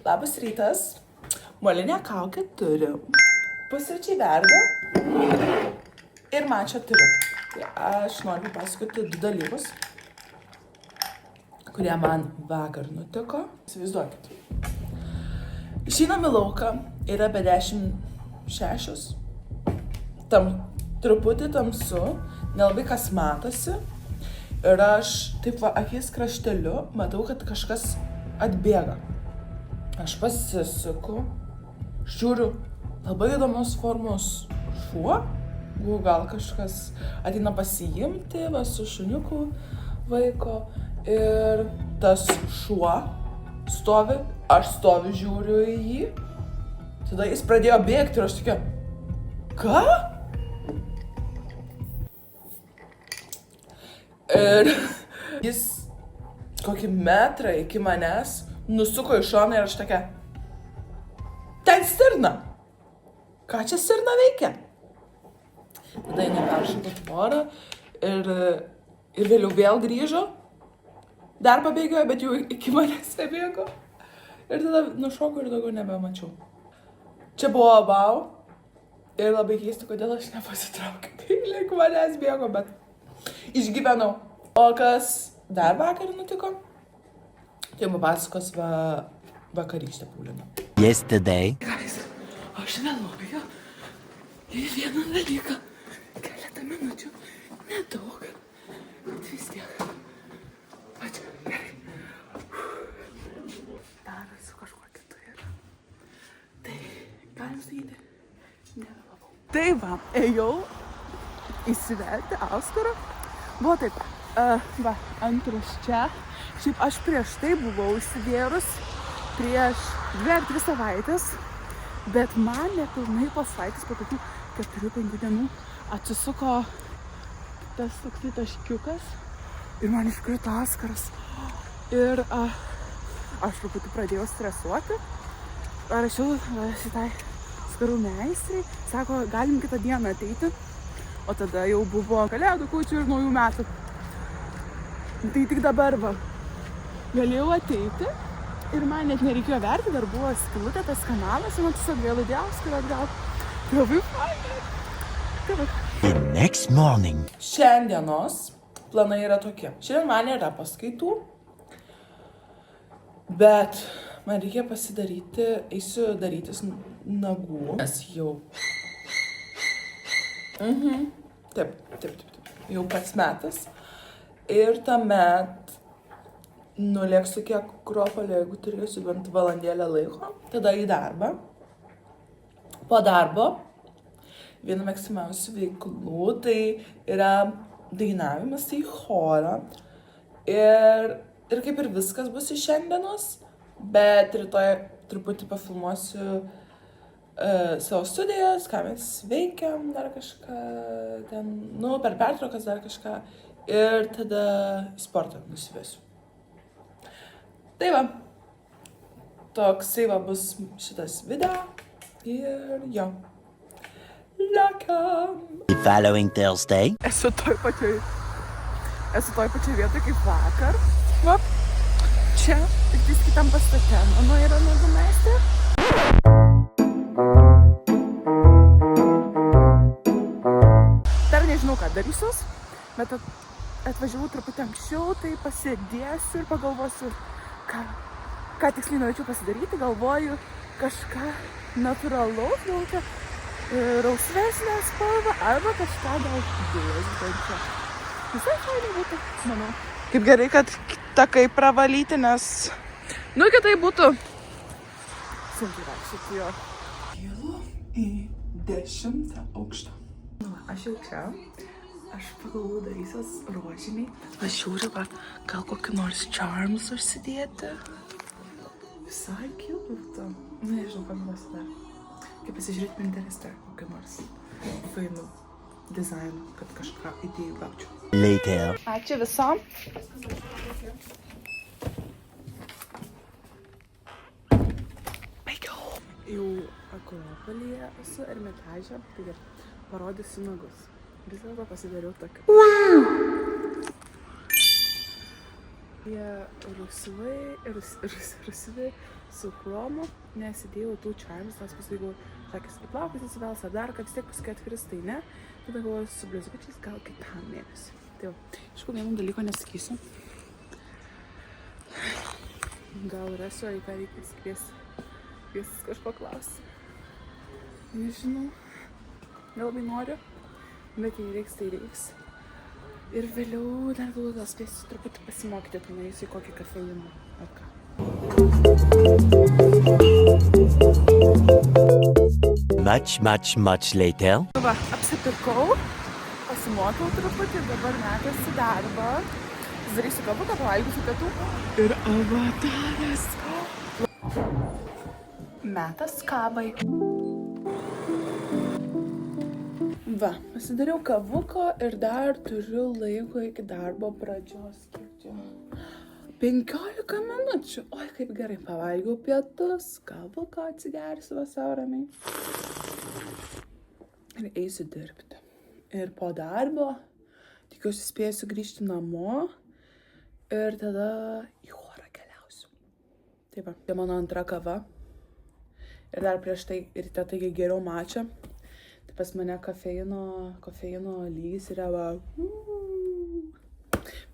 Labas rytas. Molinę kaukę turiu. Pusryčiai verda. Ir man čia turiu. Tai aš noriu papasakoti 2 dalykus, kurie man vakar nutiko. Įsivaizduokit. Išeinam į lauką, yra be 10:06. Truputį tamsu, nelabai kas matosi. Ir aš taip va akis krašteliu matau, kad kažkas atbėga. Aš pasisuku, žiūriu, labai įdomios formos šuo. Gal kažkas ateina pasiimti, va su šuniuku vaiko. Ir tas šuo stovi, aš stoviu, žiūriu į jį. Tada jis pradėjo bėgti ir aš tokia, ką? Ir jis kokį metrą iki manęs nusuko į šoną ir aš tokia, ten stirna. Ką čia stirna veikia? Tada jinai peršoko tvorą ir vėliau vėl grįžo. Dar pabėgiojo, bet jau iki manęs nebėgo. Ir tada nušoko ir daugiau nebemačiau. Čia buvo wow. Ir labai keista, kodėl aš nepasitraukiu, kai link manęs bėgo, bet išgyvenau. O kas dar vakar nutiko? Tai papasakos vakarykštę Pauliną. Yesterday. Aš vėluoju į vieną dalyką. Keletą minučių. Nedaug. Bet vis tiek. Ačiū. Gerai. Dar su kažkuo kitu yra. Tai galim sakyti. Nevėlavau. Tai va, ėjau įsivelti auskarą. Buvo taip. Antras čia. Šiaip aš prieš tai buvau įsidėrus prieš 2 ar 3 savaitės. Bet man nepilnai po savaitės, po tokių 4-5 dienų atsisuko tas toksai taškiukas ir man iškrito auskaras. Ir aš truputį pradėjau stresuoti. Parašiau šitai skarų meistrai, sako, galim kitą dieną ateiti. O tada jau buvo kalėdų, kūčių ir naujų metų. Tai tik dabar va, galėjau ateiti ir man net nereikėjo verti, dar buvo skylutė tas kanalas, ir man tiesiog vėl įdėjau auskarą atgal. Tai labai fainai. Tai va. The next morning. Šiandienos planai yra tokie. Šiandien man yra paskaitų, bet man reikia pasidaryti, eisiu darytis nagų. Nes jau... Taip. Jau pats metas. Ir tuomet nulėksiu kiek Akropolį, jeigu turėsiu bent valandėlę laiko. Tada į darbą. Po darbo viena mėgstamiausių veiklų tai yra dainavimas, tai chorą. Ir kaip ir viskas bus iš šiandienos, bet rytoj truputį pafilmuosiu savo studijas, ką mes veikiam, dar kažką ten, per pertraukas dar kažką. Ir tada į sportą nusivesiu. Tai va, toksai va bus šitas video ir jo. Liekam. The following Thursday. Esu toj pačioj vietoj kaip vakar. Va, čia, tik vis kitam pastate. Mano yra nagų meistrė. Dar nežinau, ką darysius, bet atvažiavau truputį anksčiau, tai pasėdėsiu ir pagalvosiu, ką tiksliai norėčiau pasidaryti. Galvoju kažką natūralaus, galvoju rausvesnę spalvą arba kažką gal blizgančio. Visai fainai būtų, manau. Kaip gerai, kad takai pravalyti, nes kitaip būtų sunkiai vaikščioti jo. Kylu į 10 aukštą. Aš jau čia. Aš pagalvoju darysiuos rožiniai. Aš žiūriu, gal kokį nors charms užsidėti. Visai kiltų. Nežinau, pagalvosiu dar. Kaip pasižiūrėti Pinterest'e kokį nors fainų dizainų, kad kažką idėjų gaučiau. Later. Ačiū visom. Baigiau. Jau Akropolyje esu Ermitaže, taigi parodysiu nagus. Vis dėlto pasidariau tokį. Wow! Jie rusvi su chromu, nesidėjau tų čarms, nes paskui, jeigu šakis į plaukus įsivels ar dar, kad vis tiek paskui atkris, tai ne. Tada galvoju su blizgučiais gal kitam mėnesiui. Tai jau, aišku, vienų dalyko nesakysiu. Gal rasiu, į ką reikės kviestis kažko klausti. Nežinau, nelabai noriu, bet jei reiks, tai reiks. Ir vėliau dar gal spėsiu truputį pasimokyti, tai nueisiu į kokį kafeiną. Ar ką. Much later. Va, apsipirkau, pasimokiau truputį, dabar metas į darbą. Darysiu kabuką, pavalgysiu pietų. Ir avataras. Metas kabai. Va, pasidariau kavuką ir dar turiu laiko iki darbo pradžios. Kiek čia? 15 minučių. Oi, kaip gerai, pavalgiau pietus, kavuką atsigersiu vasau ramiai. Ir eisiu dirbti. Ir po darbo tikiuosi spėsiu grįžti namo ir tada į chorą keliausiu. Taip va, tai mano antra kava. Ir dar prieš tai ryte taigi geriau mačą. Tai pas mane kofeino lygis yra va.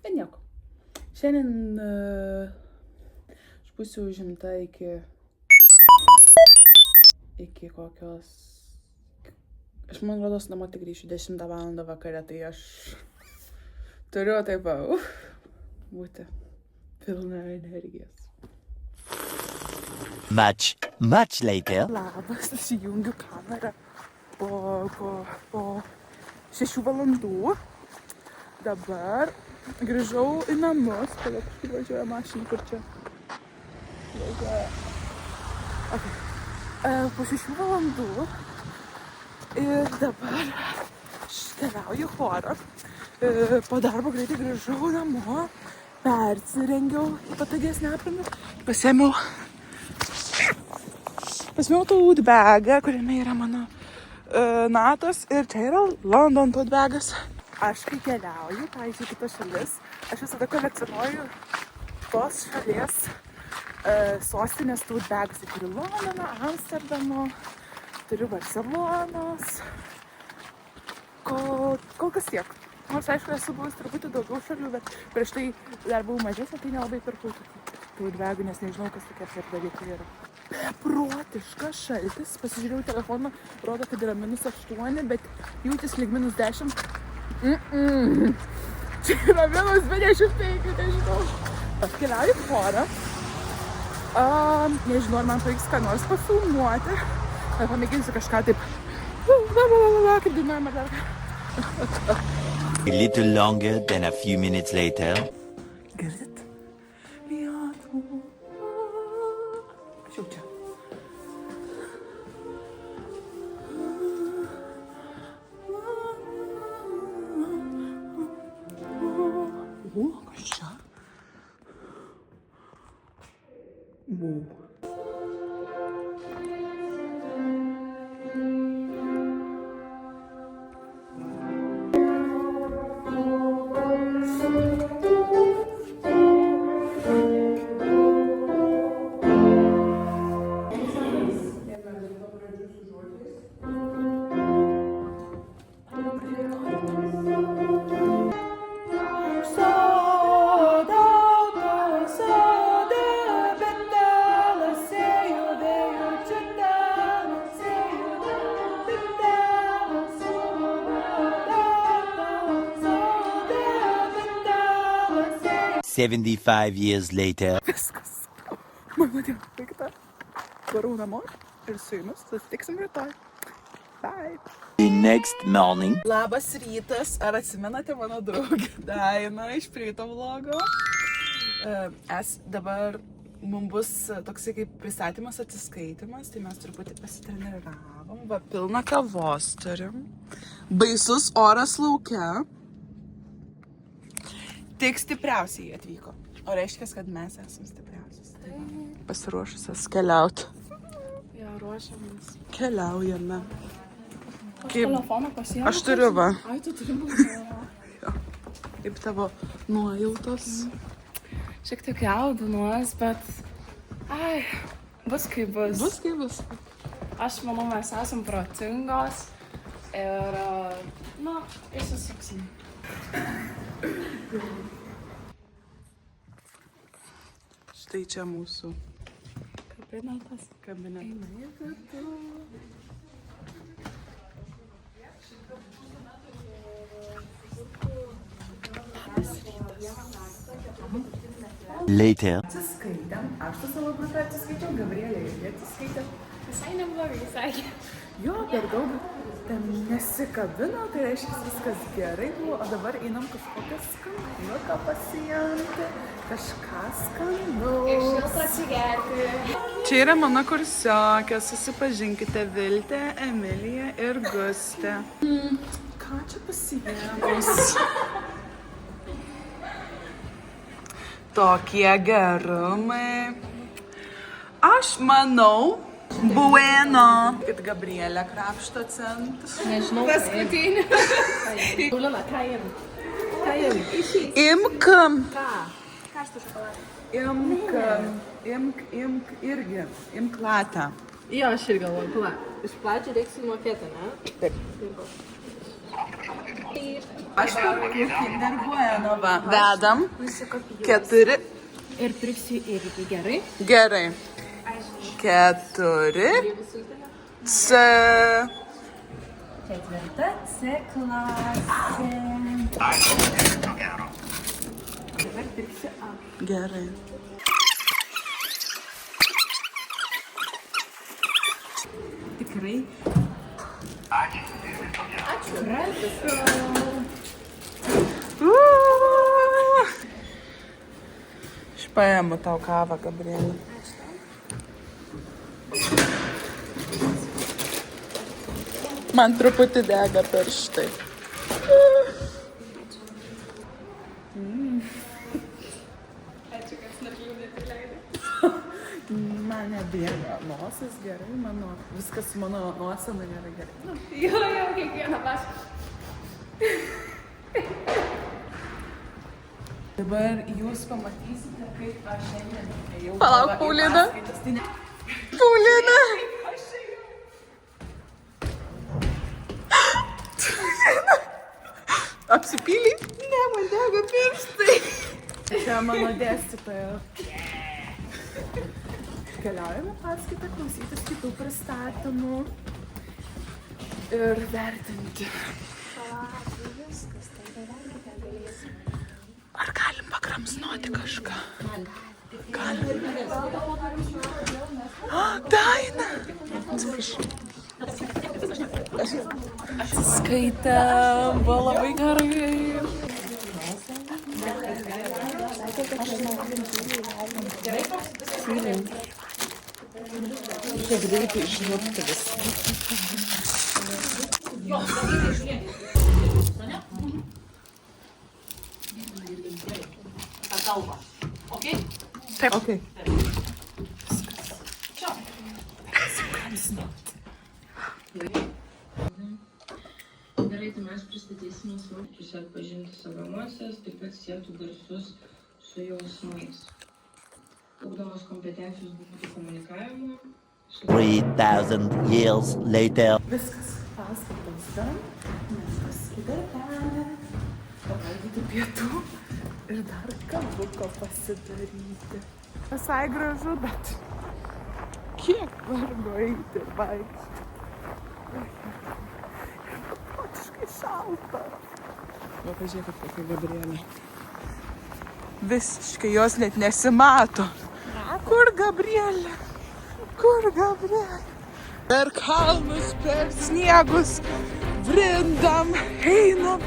Bet nieko. Šiandien aš būsiu užimta iki kokios... Aš man rodos namo tik grįšiu 10 valandą vakare, tai aš turiu taip būti pilna energijos. Much later. Labas, įsijungiu kamerą po 6 valandų. Dabar grįžau į namus, tada kažkaip važiuoja mašina, kur čia. Po 6 valandų ir dabar aš keliauju į chorą. Po darbo greitai grįžau namo, persirengiau į patogesnę aprangą, pasiėmiau tote bagą, kuriame yra mano natos ir čia yra London tote bagas. Aš kai keliauju, pavyzdžiui, kitas šalis, aš visada kolekcionuoju tos šalies sostinės tote bagus. Tai turiu Londono, Amsterdamo, turiu Barcelonos, kol kas tiek. Nors, aišku, esu buvus truputį daugiau šalių, bet prieš tai dar buvau mažesnė, tai nelabai pirkau tote bagų, nes nežinau, kas tokie per dalykai yra. Beprotiškas šaltis, pasižiūrėjau telefoną, rodo, kad yra -8, bet jautis lyg -10. Čia yra -25, nežinau. Aš keliauju į chorą. Nežinau, ar man pavyks ką nors pafilmuoti. Ar pamėginsiu kažką taip, kaip dainuojama dar. A little longer than a few minutes later. Girdit? Aš jau čia. Kas čia? $75 years later. Viskas. Mano diena baigta. Varau namo ir su jumis susitiksim rytoj. Bye. The next morning. Labas rytas. Ar atsimenate mano draugę Dainą iš prieito vlogo? Dabar mums bus toksai kaip pristatymas, atsiskaitimas, tai mes truputį pasitreniravome. Va, pilna kavos turim. Baisus oras lauke. Tik stipriausiai atvyko. O reiškia, kad mes esame stipriausias. Pasiruošusios keliauti. Ja, ruošiamės. Keliaujame. Aš telefoną pasiėmiau. Aš turiu, va. Ai, tu turi būti. Kaip tavo nuojautos. šiek tiek jaudinuos, bet... Ai, bus kaip bus. Bus kaip bus. Aš manau, mes esam protingos ir, išsisuksim. Štai čia mūsų Kabinetas. kabinetas. Later. Atsiskaitėm, aš su savo grupę atsiskaičiau, Gabrielė irgi atsiskaitė. Visai neblogai, sakė. Jo, per daug ten nesikabino, tai reiškia viskas gerai buvo, o dabar einam kažkokią skanduką pasiimti, kažką skanaus. Atsigerti. Čia yra mano kursiokė, susipažinkite, Viltė, Emilija ir Gustė. Ką čia pasiėmus? Tokie gerumai. Aš manau, bueno, kad Gabrielė krapšto centus. Nežinau. Paskutinį. Paulina, ką jėm? Imk. Ką? Karštą šokoladą. Imk irgi. Imk latę. Jo, aš ir galvoju, pala. Iš pradžių reiks sumokėti, ne? Taip. Aš perku Kinder Bueno, va. Vedam. 4. Ir pirksiu irgi gerai. Gerai. 4. C. Ketvirta C klasė. Dabar pirksiu A. Gerai. Tikrai. Ačiū. Aš paimu tau kavą, Gabrielė. Man truputį dega pirštai. Ačiū, kad nekliūdėte leidai. Man nebėga nosis gerai, viskas su mano nosena yra gerai. Jo, kiekvieną pasą. Dabar jūs pamatysite, kaip aš šiandien ėjau. Palauk, Paulina. Paulina! Apsipylį? Ne, man dega pirštai. Čia mano dėstytoja. Keliaujame paskaitą klausytis kitų pristatymų ir vertinti. Ar galim pakramsnuoti kažką? Galim. Daina! Atsiskaitėm, buvo labai gerai. Čia greitai žinokite viską. Taip. Okay. Gerai, tai mes pristatysime savo pusę atpažinti savo emocijas, taip pat siektų garsus su jausmais. Ugdomos kompetencijos būtų komunikavimo. 3,000 years later. Viskas, paskaitos ten, mes pasidarbę, pavalgyti pietų ir dar kabuko pasidaryti. Visai gražu, bet kiek vargo eiti ir vaikščioti. Beprotiškai šalta. Va, pažiūrėkit, kokia Gabrielė. Visiškai jos net nesimato. Kur Gabrielė? Kur Gabrielė? Per kalnus, per sniegus, vrindam, einam.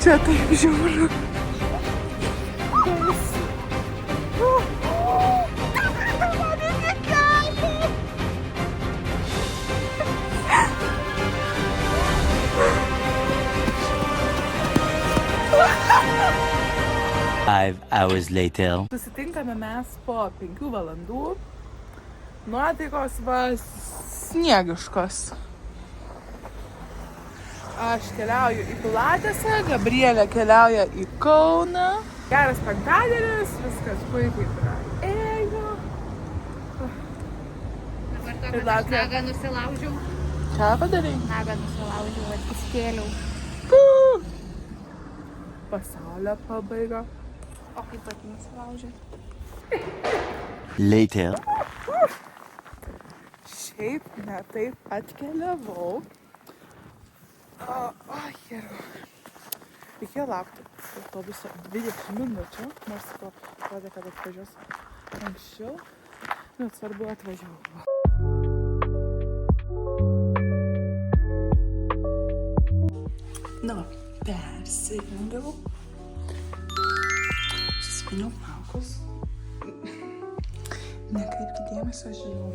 Čia taip žiūriu. Five hours later. Susitinkame mes po 5 valandų. Nuotaikos va sniegiškos. Aš keliauju į Pilatesą, Gabrielė keliauja į Kauną. Geras penktadienis, viskas puikiai praėjo. Dabar to, Ir kad aš laukia. nagą nusilaužiau. Ką padarai? Nagą nusilaužiau, atsiskėliau. Pasaulio pabaiga. O kaip pati nusilaužiau? Later. Šiaip ne taip atkeliavau. Jėra. Reikėjo laukti autobuso 20 minučių, nors atrodė, kad atvažiuos anksčiau. Bet svarbu atvažiavau. Na, persirengiau. Susipiniau plaukus. Nekreipkite dėmesio, žinau.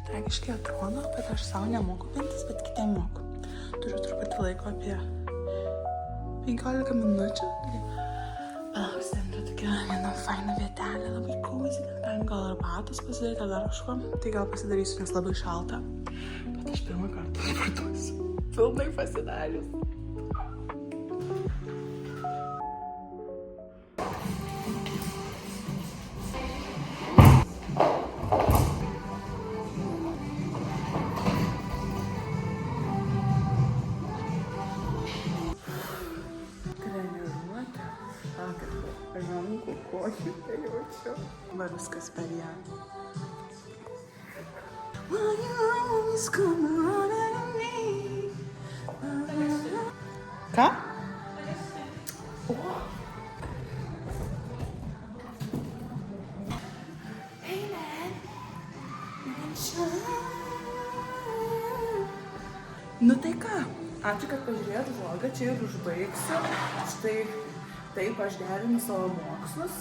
Tragiškai atrodo, kad aš savo nemoku pintis, bet kitiem moku. Turiu truputį laiko apie 15 minučių. Palauks, ten yra tokia viena faina vietelė, labai cozy. Galim gal arbatos pasidaryti, ar dar kažko. Tai gal pasidarysiu, nes labai šalta. Bet aš pirmą kartą sportuosiu. Pilnai pasidarius. Treniruotė. Rankų košį tai jaučiu. Va viskas per ją. Ką? Nu tai ką, ačiū, kad pažiūrėjot vlogą, čia ir užbaigsiu. Štai taip aš derinu savo mokslus,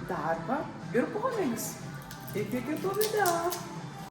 darbą ir pomėgius. Iki kitų video.